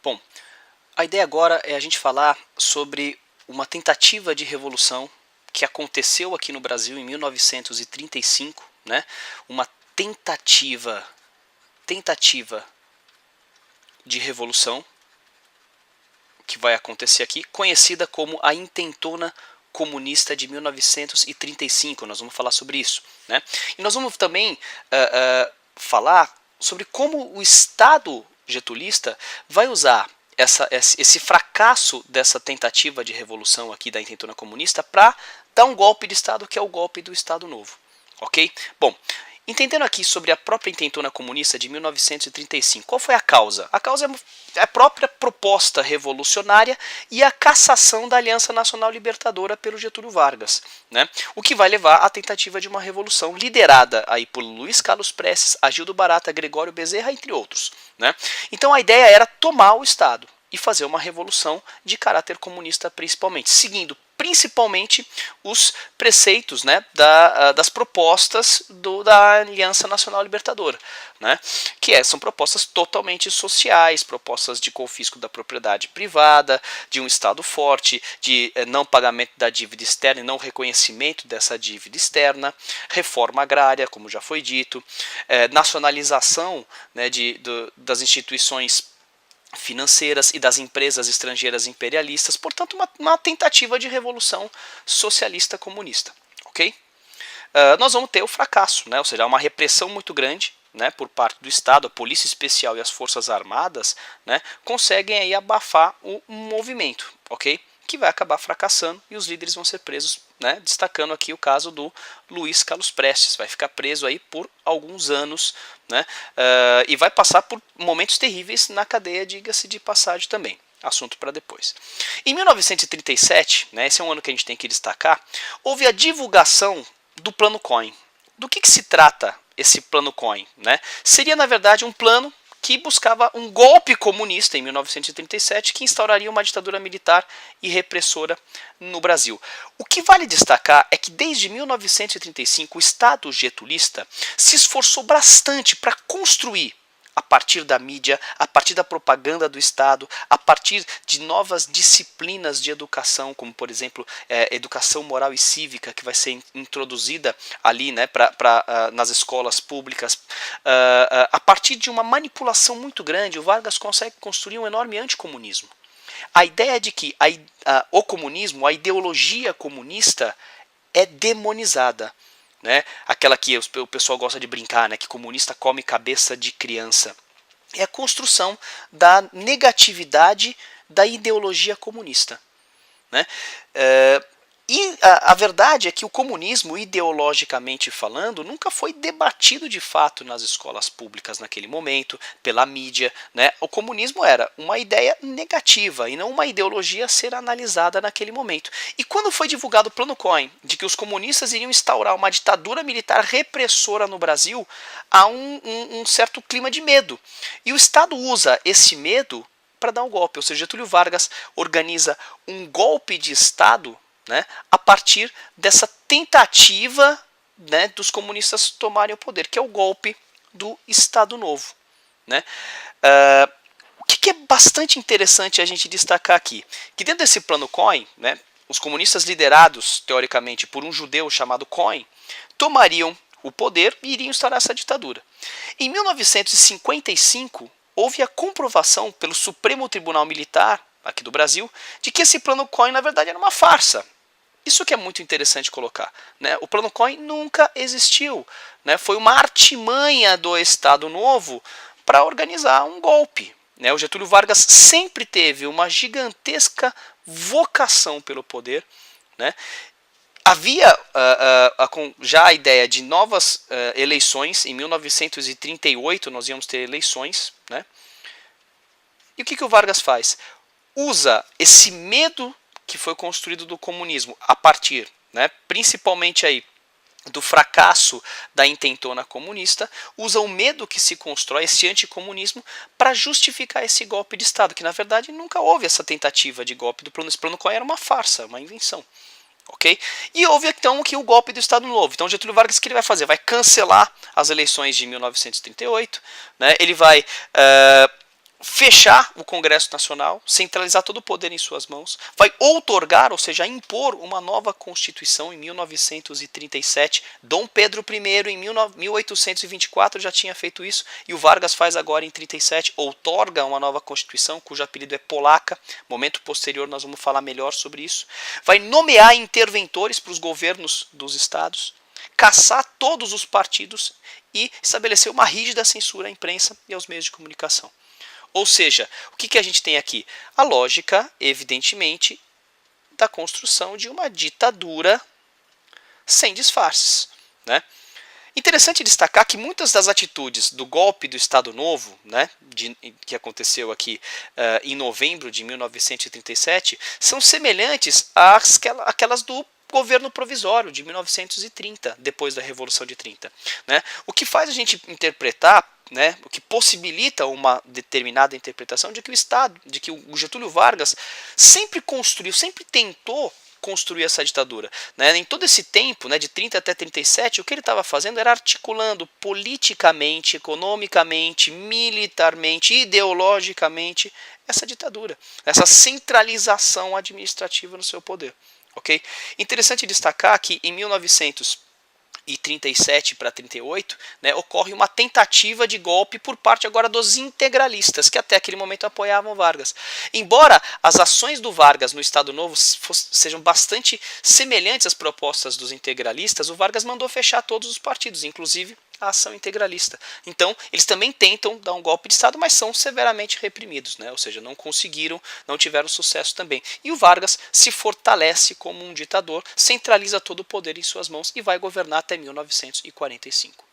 Bom, a ideia agora é a gente falar sobre uma tentativa de revolução que aconteceu aqui no Brasil em 1935, né? Uma tentativa de revolução que vai acontecer aqui, conhecida como a Intentona Comunista de 1935. Nós vamos falar sobre isso, né? E nós vamos também falar sobre como o Estado getulista vai usar esse fracasso dessa tentativa de revolução aqui da Intentona Comunista para dar um golpe de Estado, que é o golpe do Estado Novo. Ok? Bom, entendendo aqui sobre a própria Intentona Comunista de 1935, qual foi a causa? A causa é a própria proposta revolucionária e a cassação da Aliança Nacional Libertadora pelo Getúlio Vargas, né? O que vai levar à tentativa de uma revolução liderada aí por Luiz Carlos Prestes, Agildo Barata, Gregório Bezerra, entre outros, né? Então a ideia era tomar o Estado e fazer uma revolução de caráter comunista, principalmente, seguindo principalmente os preceitos, né, das propostas da Aliança Nacional Libertadora, né, são propostas totalmente sociais, propostas de confisco da propriedade privada, de um Estado forte, de não pagamento da dívida externa e não reconhecimento dessa dívida externa, reforma agrária, como já foi dito, nacionalização, né, das instituições financeiras e das empresas estrangeiras imperialistas, portanto uma tentativa de revolução socialista comunista, ok? Nós vamos ter o fracasso, né? Ou seja, uma repressão muito grande, né, por parte do Estado, a Polícia Especial e as Forças Armadas, né, conseguem aí abafar o movimento, ok? Que vai acabar fracassando e os líderes vão ser presos, né, destacando aqui o caso do Luiz Carlos Prestes, vai ficar preso aí por alguns anos, né, e vai passar por momentos terríveis na cadeia, diga-se de passagem também, assunto para depois. Em 1937, né, esse é um ano que a gente tem que destacar, houve a divulgação do Plano Cohen. Do que se trata esse Plano Cohen, né? Seria, na verdade, um plano que buscava um golpe comunista em 1937 que instauraria uma ditadura militar e repressora no Brasil. O que vale destacar é que desde 1935 o Estado getulista se esforçou bastante para construir, a partir da mídia, a partir da propaganda do Estado, a partir de novas disciplinas de educação, como por exemplo educação moral e cívica, que vai ser introduzida ali, né, nas escolas públicas, a partir de uma manipulação muito grande, o Vargas consegue construir um enorme anticomunismo. A ideia é de que o comunismo, a ideologia comunista, é demonizada. Né? Aquela que o pessoal gosta de brincar, né? Que comunista come cabeça de criança. É a construção da negatividade da ideologia comunista. Né? E a verdade é que o comunismo, ideologicamente falando, nunca foi debatido de fato nas escolas públicas naquele momento, pela mídia. Né? O comunismo era uma ideia negativa e não uma ideologia a ser analisada naquele momento. E quando foi divulgado o Plano Cohen, de que os comunistas iriam instaurar uma ditadura militar repressora no Brasil, há um certo clima de medo. E o Estado usa esse medo para dar um golpe. Ou seja, Getúlio Vargas organiza um golpe de Estado, né, a partir dessa tentativa, né, dos comunistas tomarem o poder, que é o golpe do Estado Novo. Né? O que é bastante interessante a gente destacar aqui? Que dentro desse Plano Cohen, né, os comunistas liderados, teoricamente, por um judeu chamado Cohen, tomariam o poder e iriam instaurar essa ditadura. Em 1955, houve a comprovação pelo Supremo Tribunal Militar, aqui do Brasil, de que esse Plano Cohen, na verdade, era uma farsa. Isso que é muito interessante colocar. Né? O Plano Cohen nunca existiu. Né? Foi uma artimanha do Estado Novo para organizar um golpe. Né? O Getúlio Vargas sempre teve uma gigantesca vocação pelo poder. Né? Havia já a ideia de novas eleições. Em 1938 nós íamos ter eleições. Né? E o que o Vargas faz? Usa esse medo que foi construído do comunismo a partir, né, principalmente aí do fracasso da intentona comunista, usa o medo que se constrói, esse anticomunismo, para justificar esse golpe de Estado, que na verdade nunca houve essa tentativa de golpe do plano. Esse Plano Cohen era uma farsa, uma invenção. Okay? E houve então o golpe do Estado Novo. Então Getúlio Vargas, o que ele vai fazer? Vai cancelar as eleições de 1938, né? Ele vai fechar o Congresso Nacional, centralizar todo o poder em suas mãos, vai outorgar, ou seja, impor uma nova Constituição em 1937. Dom Pedro I, em 1824, já tinha feito isso, e o Vargas faz agora em 37, outorga uma nova Constituição, cujo apelido é Polaca. Momento posterior nós vamos falar melhor sobre isso. Vai nomear interventores para os governos dos estados, caçar todos os partidos e estabelecer uma rígida censura à imprensa e aos meios de comunicação. Ou seja, o que a gente tem aqui? A lógica, evidentemente, da construção de uma ditadura sem disfarces, né? Interessante destacar que muitas das atitudes do golpe do Estado Novo, né, que aconteceu aqui em novembro de 1937, são semelhantes àquelas do governo provisório de 1930, depois da Revolução de 30. Né? O que faz a gente interpretar, né, o que possibilita uma determinada interpretação de que o Estado, de que o Getúlio Vargas sempre construiu, sempre tentou construir essa ditadura. Né? Em todo esse tempo, né, de 30 até 37, o que ele estava fazendo era articulando politicamente, economicamente, militarmente, ideologicamente essa ditadura, essa centralização administrativa no seu poder. Okay? Interessante destacar que em 1937 para 38, né, ocorre uma tentativa de golpe por parte agora dos integralistas, que até aquele momento apoiavam Vargas. Embora as ações do Vargas no Estado Novo sejam bastante semelhantes às propostas dos integralistas, o Vargas mandou fechar todos os partidos, inclusive a ação integralista. Então, eles também tentam dar um golpe de Estado, mas são severamente reprimidos, né? Ou seja, não conseguiram, não tiveram sucesso também. E o Vargas se fortalece como um ditador, centraliza todo o poder em suas mãos e vai governar até 1945.